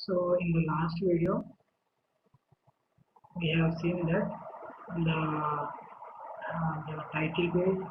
So in the last video we have seen that the title page,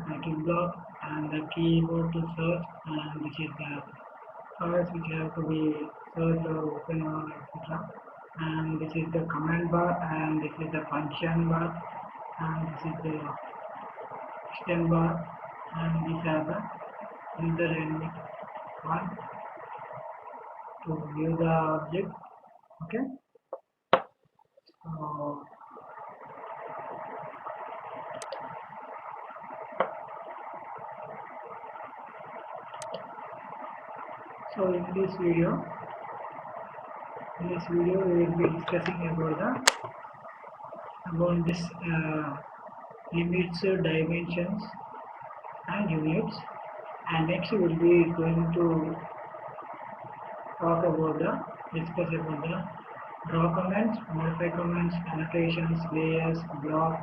title block, and the keyboard to search, and this is the files which have to be searched or open or etc. And this is the command bar, and this is the function bar, and this is the extend bar, and these are the user dynamic one to view the object. Okay, so in this video we will be discussing about this limits, dimensions and units, and next we will be going to discuss about the draw commands, modify commands, annotations, layers, block,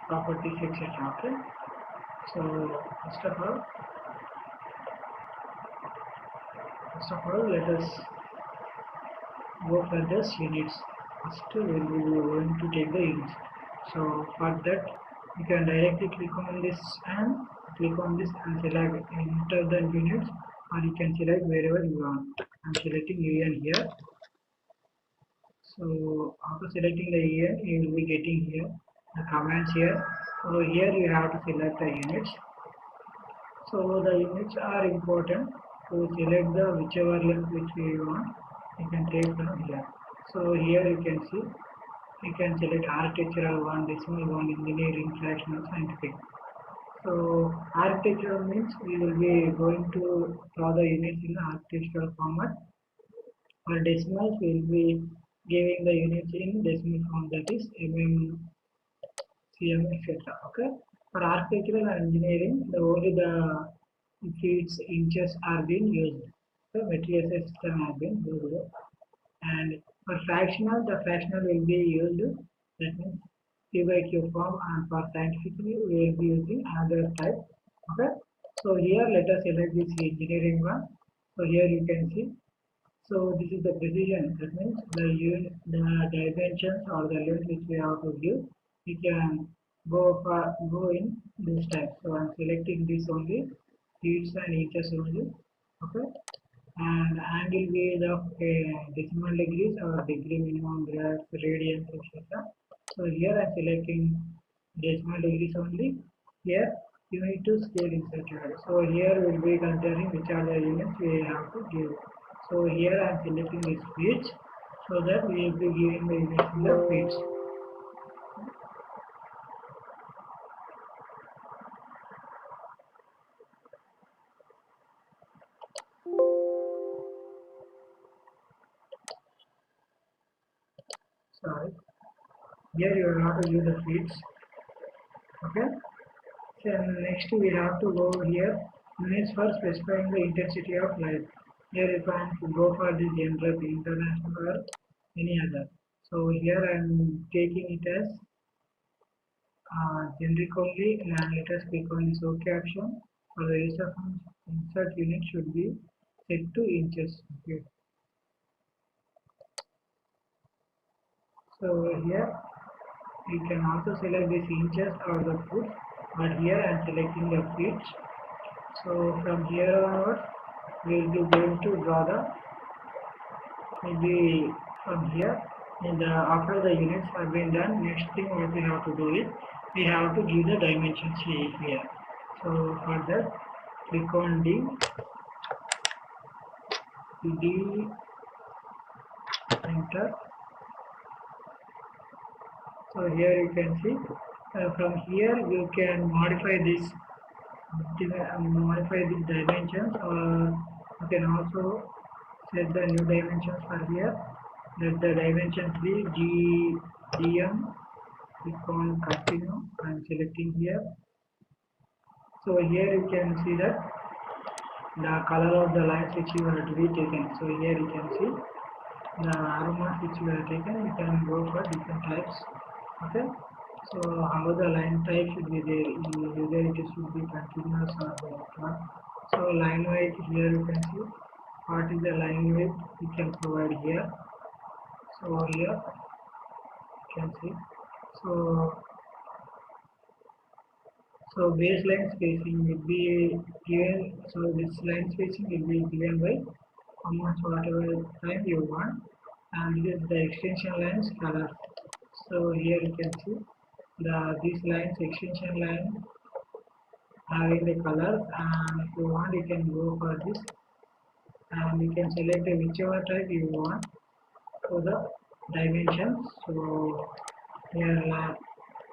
properties, etc. Okay, so first of all let us go for this units. First we will be going to take the units. So for that you can directly click on this and select enter the units, or you can select wherever you want. I am selecting UN here. So after selecting the UN, you will be getting here the commands here. So here you have to select the units. So the units are important to select the whichever length which we want. You can take from here. So here you can see you can select architectural one, decimal one, engineering, fractional, scientific. So architectural means we will be going to draw the units in architectural format. For decimals we will be giving the units in decimal form, that is mm, cm, etc. Okay. For architectural and engineering, only the feet, inches are being used. The material system has been used. And for fractional, the fractional will be used. That means P by Q form, and for scientifically we will be using another type. Okay. So here let us select this engineering one. So here you can see. So this is the precision. That means the dimensions or the length which we have to give. We can go in this type. So I am selecting this only, feet and inches only. Okay. And angle is of decimal degrees or degree minimum, grads, radians, etc. So here I am selecting decimal degrees only. Here you need to scale insert. So here we will be considering which are the units we have to give. So here I am selecting this feet, so that we will be giving the units in the feet. Sorry. Here you will have to use the feet. Okay. So next we have to go here units for specifying the intensity of light. Here you can go for the general, international, or any other. So here I am taking it as generic only, and let us click on this OK option. For the use of insert unit should be set to inches. Okay. So here you can also select this inches or the foot, but here I am selecting the feet. So from here onwards we will be going to draw the maybe from here, and after the units have been done, next thing what we have to do is we have to give the dimensions here. So for that click on D, enter. So here you can see from here you can modify these dimensions, or you can also set the new dimensions for here. Let the dimensions be dm. Click on continue. I am selecting here. So here you can see that the color of the lines which you have to be taken. So here you can see the aromas which you have taken. You can go for different types. Okay. So how the line type should be there, either it should be continuous or not. So line wise here you can see what is the line width we can provide here. So here you can see. So baseline spacing will be given. So this line spacing will be given by how much whatever time you want, and this is the extension lines color. So here you can see these lines, extension line having the colors, and if you want you can go for this, and you can select whichever type you want for the dimensions. So here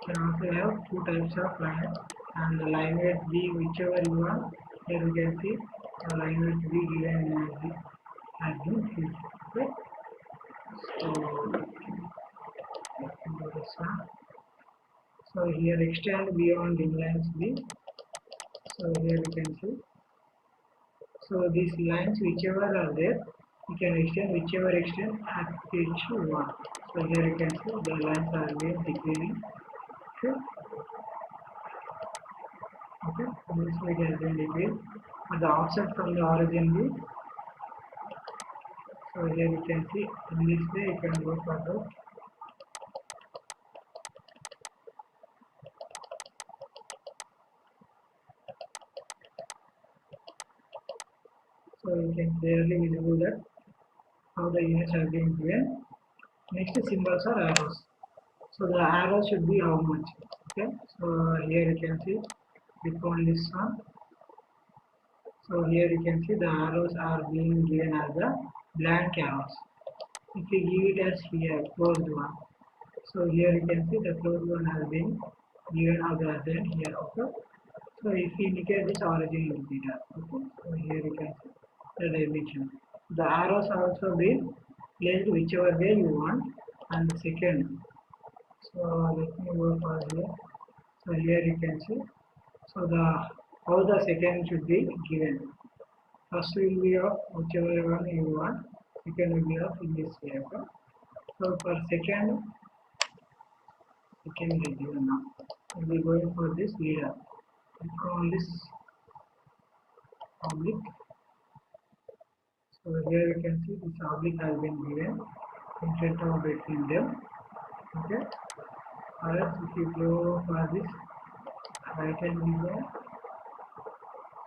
can also have two types of line, and the line width be whichever you want. Here you can see the line width be given has been fixed. Okay, so do this one. So here extend beyond inlines B. So here you can see. So these lines whichever are there, you can extend whichever extent at which you want. So here you can see the lines are being decreasing. Okay. Okay. This way it has been decreased. At the offset from the origin B. So here you can see in this way you can go further. So you can clearly visible that how the units have been given. Next symbols are arrows. So the arrow should be how much? Okay. So here you can see click on this one. So here you can see the arrows are being given as the blank arrows. If we give it as here closed one, so here you can see the closed one has been given as the assigned here. Okay. So if we indicate this origin indicator, okay. So here you can see the dimension. The arrows also been placed whichever way you want, and the second. So let me go for here. So here you can see. So how the second should be given. First will be of whichever one you want. Second will be of in this way. Okay? So for second is given now. We'll be going for this leader. Click on this oblique. So here you can see this oblique has been given in front of between them. Okay. Or else if you go for this right angle here,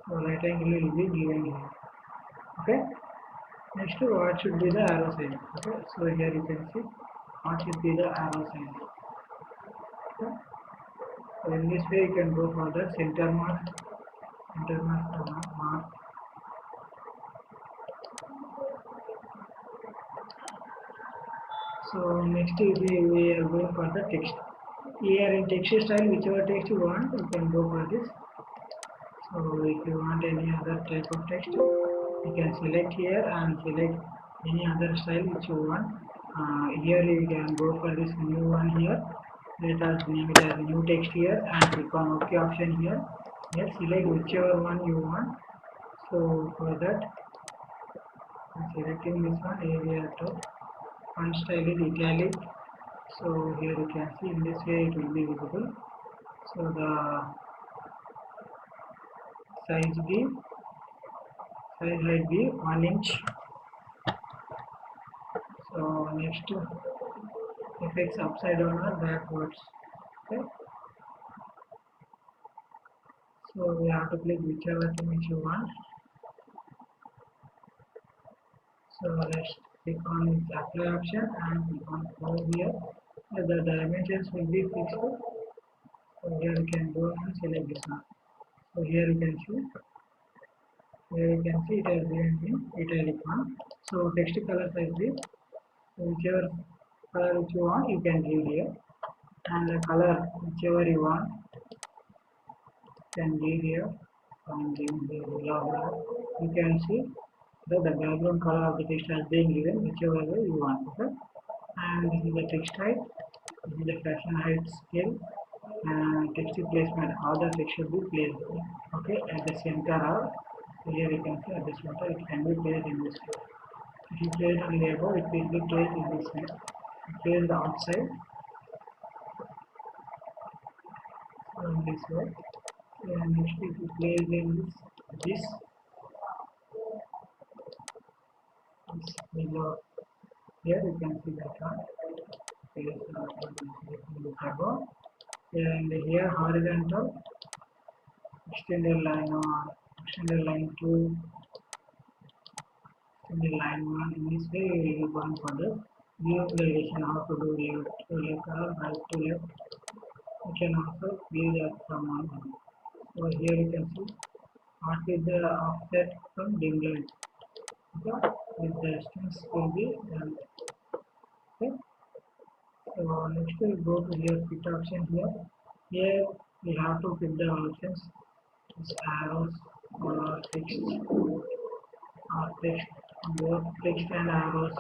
so right angle will be given here. Okay. Next, what should be the arrow sign? Okay. So here you can see what should be the arrow sign. Okay. So in this way you can go for the center mark, mark. So next we are going for the text. Here in text style, whichever text you want, you can go for this. So if you want any other type of text, you can select here and select any other style which you want. Here you can go for this new one here. Let us name it as new text here and click on OK option here. Here select whichever one you want. So for that, I'm selecting this one, AERO. Font style is italic. So here you can see in this way it will be visible. So the size height be 1 inch. So next effects upside down or backwards. Okay. So we have to click whichever image you want. So let's click on this apply option and click on over here. The dimensions will be fixed. So here you can go and select this one. So here you can see. Here you can see it has been in italic one. So text color size is whichever color which you want you can give here, and the color whichever you want can give here. From giving here you can see that the background color of the text has been given whichever way you want. Okay, and this is the text height, this is the fraction height scale, and text placement. All the text should be placed okay at the center, or here you can see at the center it can be placed in this way. If you place on the above, it will be placed in this way. Place the outside, so in this way. And next, if you place in this, It's below. Here you can see that one. And here horizontal extended line 1, extended line 2, extended line 1. In this way we will go on for the view relation, how to do left to left or right to left. You can also view that from one. So here you can see what is the offset from dim light. Okay, with the distance will be done. Okay. So next we go to here fit option here. Here we have to fit the options, this arrows or text both text and arrows,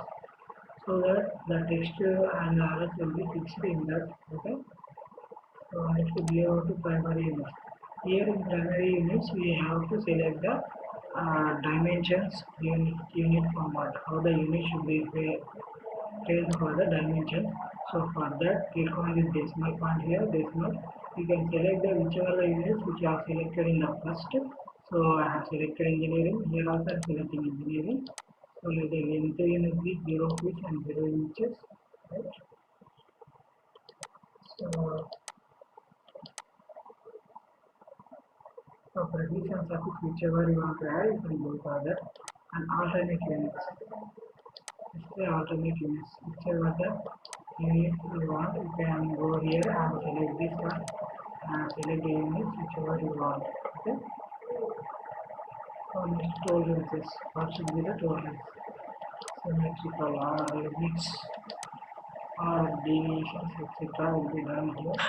so that the text and arrows will be fixed in that. Okay. So next we go to primary units. Here in primary units we have to select the dimensions unit format, how the unit should be placed for the dimension. So for that, click on this decimal point here, decimal. You can select the whichever units which are selected in the first. So I have selected engineering. Here also I am selecting engineering. So let the length unit be 0 feet and 0 inches. Right. So predictions of whichever you want to add, you can go for that. And alternate units. Alternate units, whichever the unit you want, you can go here and select this one and select the units whichever you want. Okay. So next tolerances, what should be the tolerance? Symmetrical or limits or deviations etc. will be done here.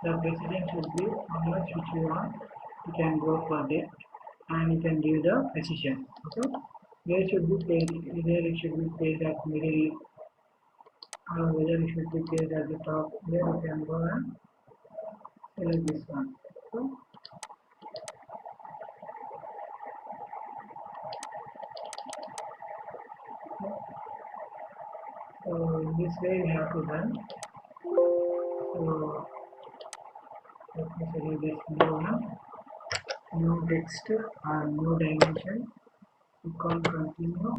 The precision should be how much which you want, you can go for that and you can give the precision. Okay. Where should be placed, whether it should be placed at middle or whether it should be placed at the top. Here you can go and select this one. So in this way we have to run. So let me select this new one, new text or new dimension. Click on continue.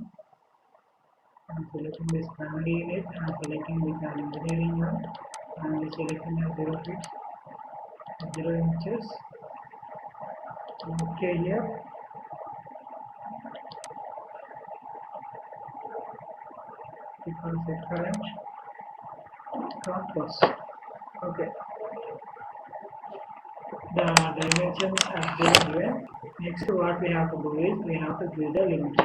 I'm selecting this primary unit, I'm selecting this engineering one, and selecting a 0 feet, 0 inches. Okay, here. Click on set current. Plus. Okay. The dimensions have been given. Next, what we have to do is we have to give the limits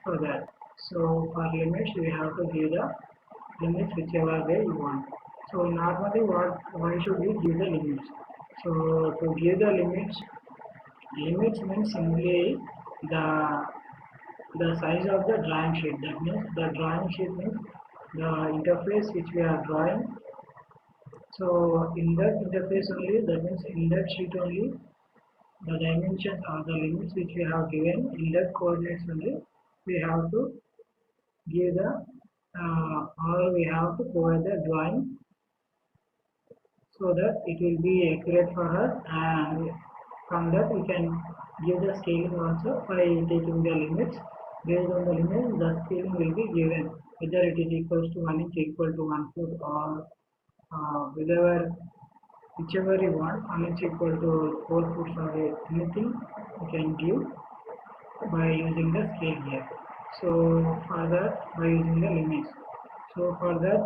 for that. So for limits, we have to give the limits whichever way you want. So normally, why should we give the limits? So to give the limits means simply the size of the drawing sheet. That means the drawing sheet means the interface which we are drawing. So in that interface only, that means in that sheet only, the dimensions or the limits which we have given in that coordinates only, we have to give the or we have to provide the drawing, so that it will be accurate for us, and from that we can give the scaling also by taking the limits. Based on the limits, the scaling will be given, whether it is equals to 1 inch equal to 1 foot or whichever you want, 1 inch equal to 4 foot or anything you can give by using the scale here. So for that, by using the limits. So for that,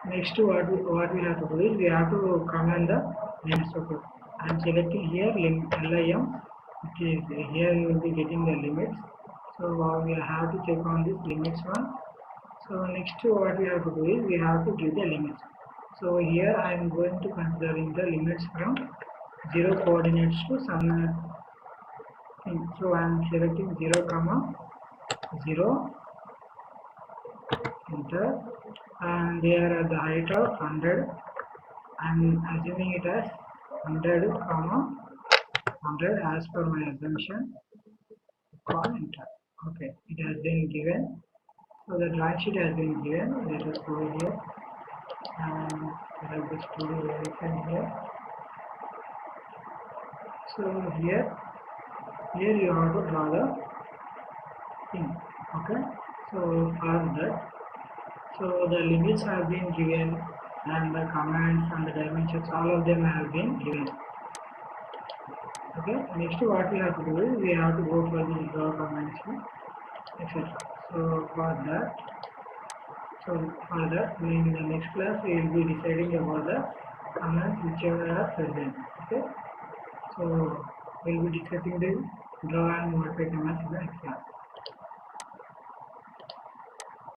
next what we have to do is we have to command the limits. Okay, I am selecting here lim. Okay, here you will be getting the limits. So we have to check on this limits one. So next what we have to do is we have to give the limits. So here I am going to considering the limits from 0 coordinates to some thing. So I am selecting 0, 0, enter, and there at the height of 100. I am assuming it as 100, 100 as per my assumption. Call enter. Okay, it has been given. So the drawing sheet has been given. Let us go here and select the studio direction here. So here you have to draw the thing. Okay, so for that, so the limits have been given and the commands and the dimensions, all of them have been given. Okay, next what we have to do is we have to go for the draw convention, etc. So for that, in the next class we will be deciding about the commands whichever are present. Okay, so we will be discussing the draw and modify commands in the next class.